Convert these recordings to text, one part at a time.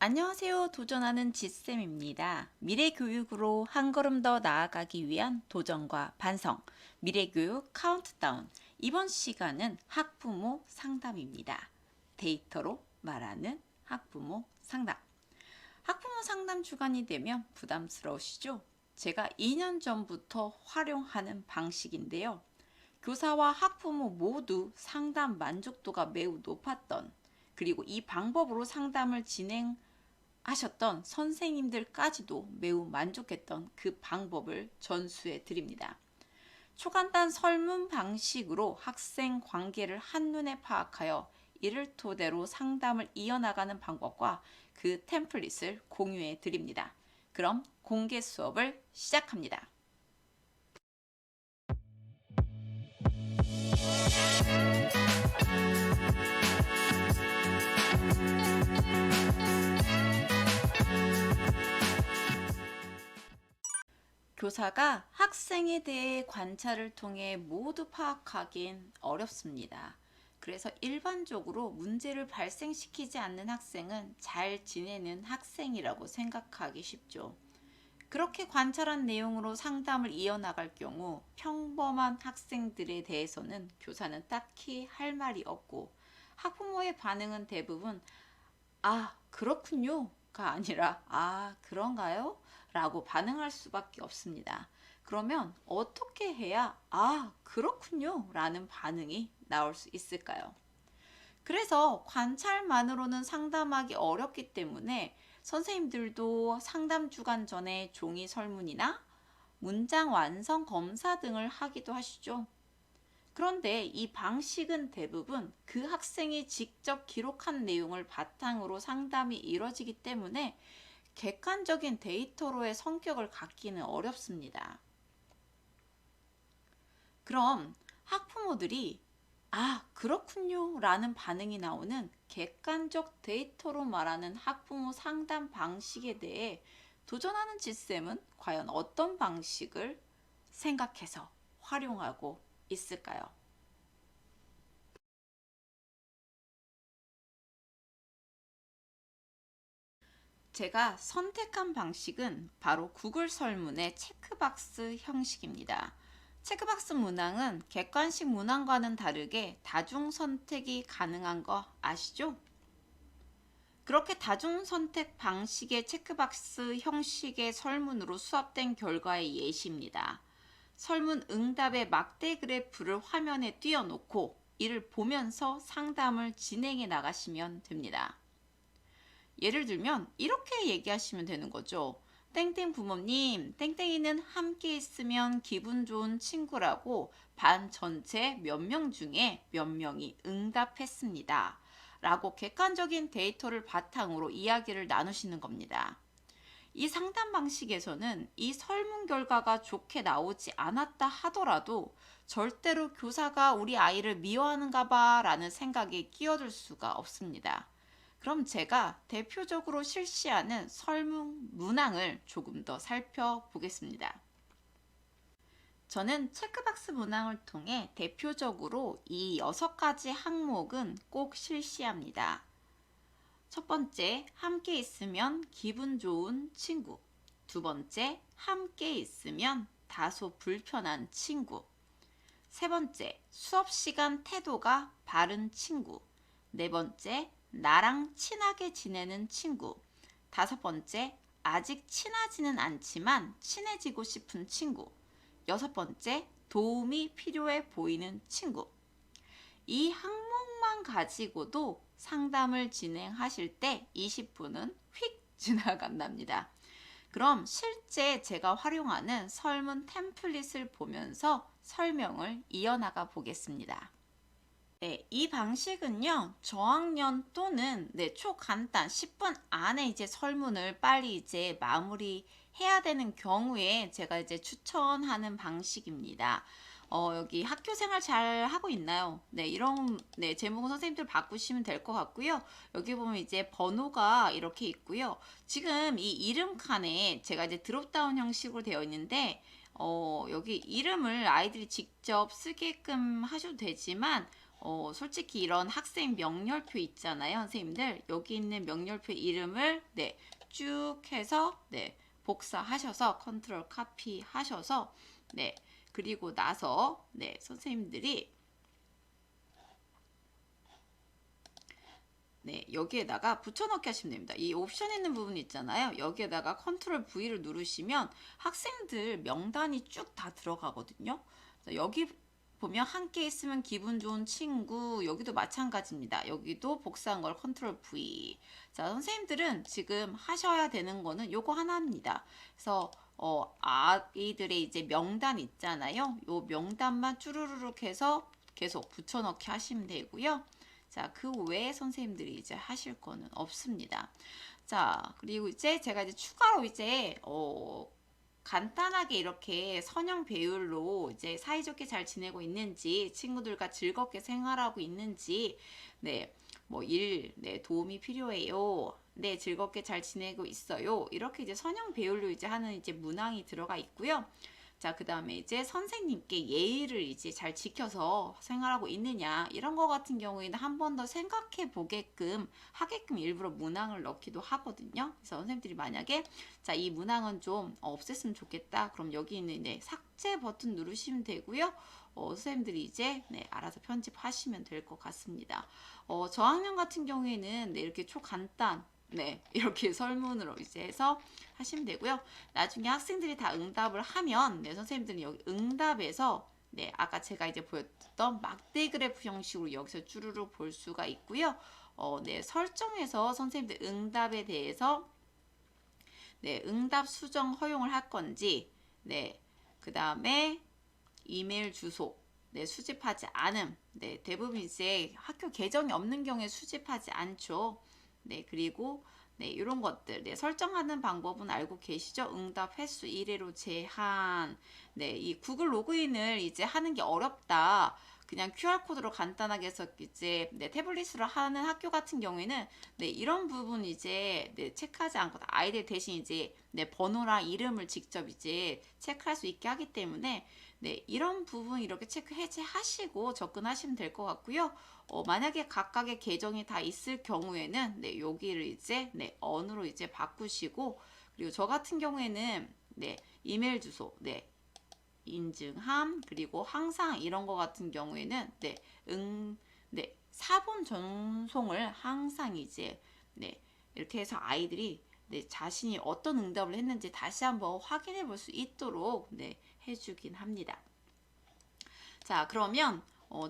안녕하세요. 도전하는 지쌤입니다. 미래교육으로 한 걸음 더 나아가기 위한 도전과 반성, 미래교육 카운트다운. 이번 시간은 학부모 상담입니다. 데이터로 말하는 학부모 상담. 학부모 상담 주간이 되면 부담스러우시죠? 제가 2년 전부터 활용하는 방식인데요. 교사와 학부모 모두 상담 만족도가 매우 높았던, 그리고 이 방법으로 상담을 하셨던 선생님들까지도 매우 만족했던 그 방법을 전수해 드립니다. 초간단 설문 방식으로 학생 관계를 한눈에 파악하여 이를 토대로 상담을 이어나가는 방법과 그 템플릿을 공유해 드립니다. 그럼 공개 수업을 시작합니다. 교사가 학생에 대해 관찰을 통해 모두 파악하긴 어렵습니다. 그래서 일반적으로 문제를 발생시키지 않는 학생은 잘 지내는 학생이라고 생각하기 쉽죠. 그렇게 관찰한 내용으로 상담을 이어나갈 경우 평범한 학생들에 대해서는 교사는 딱히 할 말이 없고, 학부모의 반응은 대부분 "아, 그렇군요가 아니라 "아, 그런가요? 라고 반응할 수밖에 없습니다. 그러면 어떻게 해야 "아, 그렇군요 라는 반응이 나올 수 있을까요? 그래서 관찰만으로는 상담하기 어렵기 때문에 선생님들도 상담 주간 전에 종이 설문이나 문장 완성 검사 등을 하기도 하시죠. 그런데 이 방식은 대부분 그 학생이 직접 기록한 내용을 바탕으로 상담이 이루어지기 때문에 객관적인 데이터로의 성격을 갖기는 어렵습니다. 그럼 학부모들이 "아, 그렇군요 라는 반응이 나오는 객관적 데이터로 말하는 학부모 상담 방식에 대해 도전하는 지쌤은 과연 어떤 방식을 생각해서 활용하고 있을까요? 제가 선택한 방식은 바로 구글 설문의 체크박스 형식입니다. 체크박스 문항은 객관식 문항과는 다르게 다중 선택이 가능한 거 아시죠? 그렇게 다중 선택 방식의 체크박스 형식의 설문으로 수합된 결과의 예시입니다. 설문 응답의 막대 그래프를 화면에 띄워놓고 이를 보면서 상담을 진행해 나가시면 됩니다. 예를 들면 이렇게 얘기하시면 되는 거죠. 땡땡 부모님, 땡땡이는 함께 있으면 기분 좋은 친구라고 반 전체 몇 명 중에 몇 명이 응답했습니다. 라고 객관적인 데이터를 바탕으로 이야기를 나누시는 겁니다. 이 상담 방식에서는 이 설문 결과가 좋게 나오지 않았다 하더라도 절대로 교사가 우리 아이를 미워하는가 봐 라는 생각에 끼어들 수가 없습니다. 그럼 제가 대표적으로 실시하는 설문 문항을 조금 더 살펴보겠습니다. 저는 체크박스 문항을 통해 대표적으로 이 6가지 항목은 꼭 실시합니다. 첫 번째, 함께 있으면 기분 좋은 친구. 두 번째, 함께 있으면 다소 불편한 친구. 세 번째, 수업 시간 태도가 바른 친구. 네 번째, 나랑 친하게 지내는 친구. 다섯 번째, 아직 친하지는 않지만 친해지고 싶은 친구. 여섯 번째, 도움이 필요해 보이는 친구. 이 항목만 가지고도 상담을 진행하실 때 20분은 휙 지나간답니다. 그럼 실제 제가 활용하는 설문 템플릿을 보면서 설명을 이어나가 보겠습니다. 네, 이 방식은요, 저학년 또는 초간단 10분 안에 이제 설문을 빨리 이제 마무리해야 되는 경우에 제가 이제 추천하는 방식입니다. 여기 학교 생활 잘 하고 있나요? 이런 제목은 선생님들 바꾸시면 될 것 같고요. 여기 보면 이제 번호가 이렇게 있고요. 지금 이 이름 칸에 제가 이제 드롭다운 형식으로 되어 있는데 여기 이름을 아이들이 직접 쓰게끔 하셔도 되지만 솔직히 이런 학생 명렬표 있잖아요. 선생님들 여기 있는 명렬표 이름을 네, 쭉 해서 네, 복사하셔서 컨트롤 카피 하셔서 네, 그리고 나서 네, 선생님들이 네, 여기에다가 붙여넣기 하시면 됩니다. 이 옵션 있는 부분 있잖아요. 여기에다가 컨트롤 V를 누르시면 학생들 명단이 쭉 다 들어가거든요. 여기 보면 함께 있으면 기분 좋은 친구, 여기도 마찬가지입니다. 여기도 복사한 걸 컨트롤 V. 자, 선생님들은 지금 하셔야 되는 거는 요거 하나입니다. 그래서 아이들의 이제 명단 있잖아요. 요 명단만 쭈루루룩 해서 계속 붙여넣기 하시면 되고요. 자, 그 외에 선생님들이 이제 하실 거는 없습니다. 자, 그리고 이제 제가 이제 추가로 이제 간단하게 이렇게 선형 배율로 이제 사이좋게 잘 지내고 있는지, 친구들과 즐겁게 생활하고 있는지, 네, 뭐 네, 도움이 필요해요. 네, 즐겁게 잘 지내고 있어요. 이렇게 이제 선형 배율로 이제 하는 이제 문항이 들어가 있고요. 자, 그 다음에 이제 선생님께 예의를 이제 잘 지켜서 생활하고 있느냐, 이런 거 같은 경우에는 한 번 더 생각해 보게끔 하게끔 일부러 문항을 넣기도 하거든요. 그래서 선생님들이 만약에 자, 이 문항은 좀 없앴으면 좋겠다. 그럼 여기 있는 네, 삭제 버튼 누르시면 되고요. 선생님들이 이제 네, 알아서 편집하시면 될 것 같습니다. 저학년 같은 경우에는 네, 이렇게 초간단 네, 이렇게 설문으로 이제 해서 하시면 되고요. 나중에 학생들이 다 응답을 하면 네, 선생님들은 여기 응답에서 네, 아까 제가 이제 보였던 막대 그래프 형식으로 여기서 쭈루루 볼 수가 있고요. 네, 설정에서 선생님들 응답에 대해서 네, 응답 수정 허용을 할 건지 네, 그 다음에 이메일 주소 네, 수집하지 않음. 네, 대부분 이제 학교 계정이 없는 경우에 수집하지 않죠. 네, 그리고 네, 이런 것들 네, 설정하는 방법은 알고 계시죠? 응답 횟수 1회로 제한. 네, 이 구글 로그인을 이제 하는 게 어렵다. 그냥 QR코드로 간단하게 해서 이제 네, 태블릿으로 하는 학교 같은 경우에는 네, 이런 부분 이제 네, 체크하지 않고 아이들 대신 이제 네, 번호랑 이름을 직접 이제 체크할 수 있게 하기 때문에 네, 이런 부분 이렇게 체크 해제하시고 접근하시면 될 것 같고요. 만약에 각각의 계정이 다 있을 경우에는 네, 여기를 이제 네, 언어로 이제 바꾸시고 그리고 저 같은 경우에는 네, 이메일 주소 네, 인증함 그리고 항상 이런 거 같은 경우에는 네, 네, 사본 전송을 항상 이제 네, 이렇게 해서 아이들이 네, 자신이 어떤 응답을 했는지 다시 한번 확인해 볼 수 있도록 네, 해주긴 합니다. 자, 그러면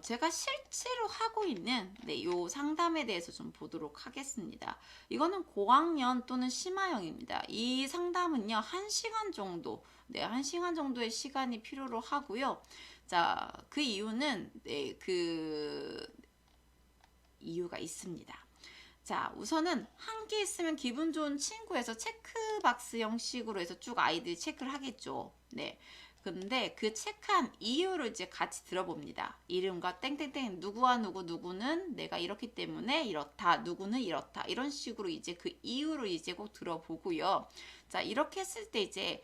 제가 실제로 하고 있는 네, 요 상담에 대해서 좀 보도록 하겠습니다. 이거는 고학년 또는 심화형입니다. 이 상담은요, 1시간 정도, 네, 1시간 정도의 시간이 필요로 하고요. 자, 그 이유는 네, 그 이유가 있습니다. 자, 우선은 함께 있으면 기분 좋은 친구에서 체크박스 형식으로 해서 쭉 아이들이 체크를 하겠죠. 네. 근데 그 체크한 이유를 이제 같이 들어봅니다. 이름과 땡땡땡 누구와 누구는 내가 이렇기 때문에 이렇다. 누구는 이렇다. 이런 식으로 이제 그 이유를 이제 꼭 들어보고요. 자, 이렇게 했을 때 이제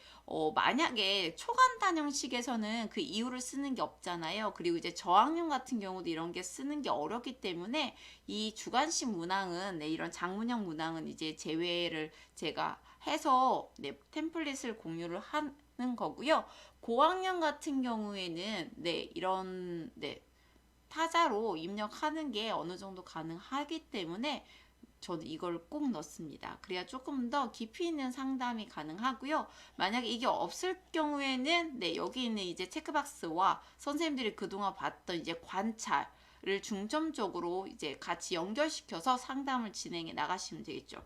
만약에 초간단 형식에서는 그 이유를 쓰는 게 없잖아요. 그리고 이제 저학년 같은 경우도 이런 게 쓰는 게 어렵기 때문에 이 주관식 문항은 네, 이런 장문형 문항은 이제 제외를 제가 해서 네, 템플릿을 공유를 하는 거고요. 고학년 같은 경우에는 네, 이런 네, 타자로 입력하는 게 어느 정도 가능하기 때문에 저는 이걸 꼭 넣습니다. 그래야 조금 더 깊이 있는 상담이 가능하고요. 만약에 이게 없을 경우에는 네, 여기 있는 이제 체크박스와 선생님들이 그동안 봤던 이제 관찰을 중점적으로 이제 같이 연결시켜서 상담을 진행해 나가시면 되겠죠.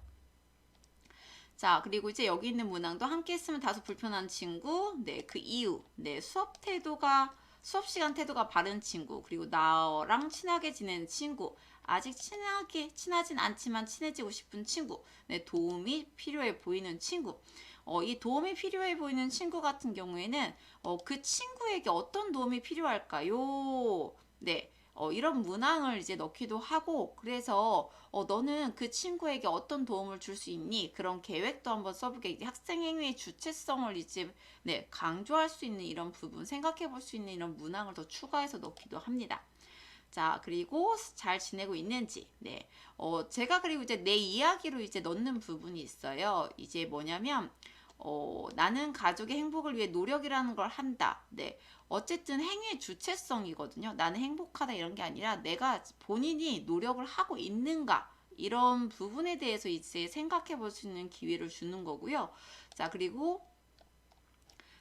자, 그리고 이제 여기 있는 문항도 함께 했으면 다소 불편한 친구, 네, 그 이유, 네, 수업 시간 태도가 바른 친구, 그리고 나랑 친하게 지내는 친구, 아직 친하진 않지만 친해지고 싶은 친구, 네, 도움이 필요해 보이는 친구. 이 도움이 필요해 보이는 친구 같은 경우에는 그 친구에게 어떤 도움이 필요할까요? 네, 이런 문항을 이제 넣기도 하고 그래서 너는 그 친구에게 어떤 도움을 줄 수 있니? 그런 계획도 한번 써보게 학생 행위의 주체성을 이제 네, 강조할 수 있는 이런 부분 생각해 볼 수 있는 이런 문항을 더 추가해서 넣기도 합니다. 자, 그리고 잘 지내고 있는지. 네. 제가 그리고 이제 내 이야기로 이제 넣는 부분이 있어요. 이제 뭐냐면, 나는 가족의 행복을 위해 노력이라는 걸 한다. 네. 어쨌든 행위의 주체성이거든요. 나는 행복하다 이런 게 아니라 내가 본인이 노력을 하고 있는가. 이런 부분에 대해서 이제 생각해 볼 수 있는 기회를 주는 거고요. 자, 그리고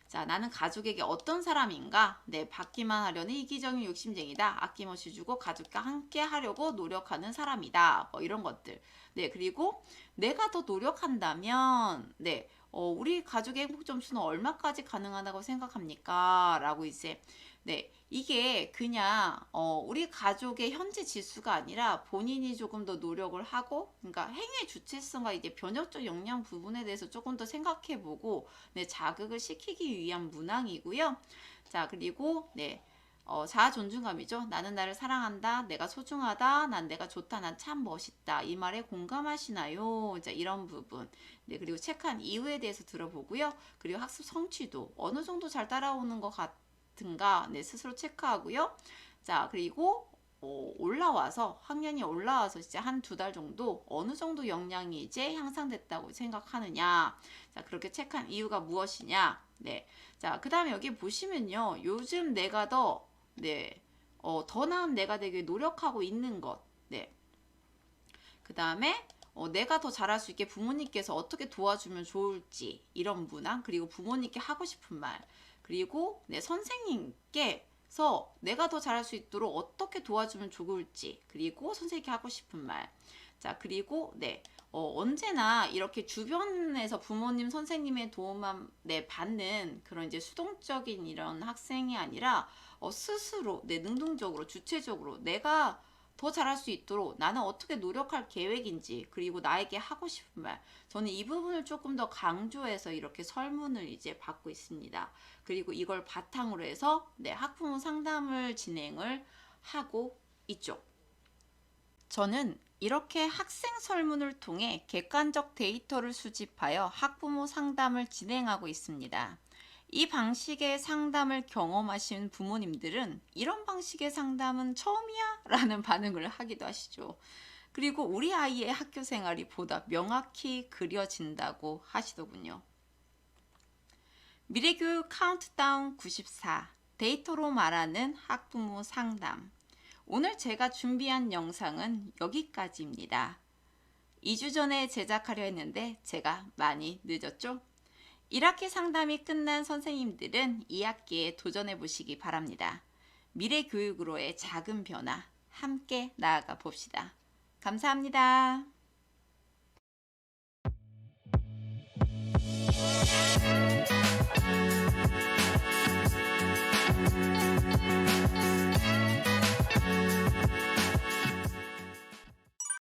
자, 나는 가족에게 어떤 사람인가? 네, 받기만 하려는 이기적인 욕심쟁이다. 아낌없이 주고 가족과 함께 하려고 노력하는 사람이다. 뭐 이런 것들. 네, 그리고 내가 더 노력한다면, 네, 우리 가족의 행복 점수는 얼마까지 가능하다고 생각합니까? 라고 이제 네, 이게 그냥 우리 가족의 현재 지수가 아니라 본인이 조금 더 노력을 하고, 그러니까 행위의 주체성과 이제 변혁적 역량 부분에 대해서 조금 더 생각해보고, 네, 자극을 시키기 위한 문항이고요. 자, 그리고 네. 자아 존중감이죠. 나는 나를 사랑한다. 내가 소중하다. 난 내가 좋다. 난 참 멋있다. 이 말에 공감하시나요? 이제 이런 부분. 네, 그리고 체크한 이유에 대해서 들어보고요. 그리고 학습 성취도 어느 정도 잘 따라오는 것 같은가? 네, 스스로 체크하고요. 자, 그리고 올라와서 학년이 올라와서 이제 한 두 달 정도 어느 정도 역량이 이제 향상됐다고 생각하느냐. 자, 그렇게 체크한 이유가 무엇이냐. 네. 자, 그 다음에 여기 보시면요. 요즘 내가 네, 더 나은 내가 되기 위해 노력하고 있는 것. 네. 그 다음에 내가 더 잘할 수 있게 부모님께서 어떻게 도와주면 좋을지 이런 문항, 그리고 부모님께 하고 싶은 말, 그리고 네, 선생님께서 내가 더 잘할 수 있도록 어떻게 도와주면 좋을지, 그리고 선생님께 하고 싶은 말. 자, 그리고 네, 언제나 이렇게 주변에서 부모님, 선생님의 도움만 네, 받는 그런 이제 수동적인 이런 학생이 아니라 스스로 네, 능동적으로 주체적으로 내가 더 잘할 수 있도록 나는 어떻게 노력할 계획인지, 그리고 나에게 하고 싶은 말, 저는 이 부분을 조금 더 강조해서 이렇게 설문을 이제 받고 있습니다. 그리고 이걸 바탕으로 해서 네, 학부모 상담을 진행을 하고 있죠. 저는 이렇게 학생 설문을 통해 객관적 데이터를 수집하여 학부모 상담을 진행하고 있습니다. 이 방식의 상담을 경험하신 부모님들은 이런 방식의 상담은 처음이야? 라는 반응을 하기도 하시죠. 그리고 우리 아이의 학교 생활이 보다 명확히 그려진다고 하시더군요. 미래교육 카운트다운 94 데이터로 말하는 학부모 상담. 오늘 제가 준비한 영상은 여기까지입니다. 2주 전에 제작하려 했는데 제가 많이 늦었죠? 1학기 상담이 끝난 선생님들은 2학기에 도전해 보시기 바랍니다. 미래 교육으로의 작은 변화 함께 나아가 봅시다. 감사합니다.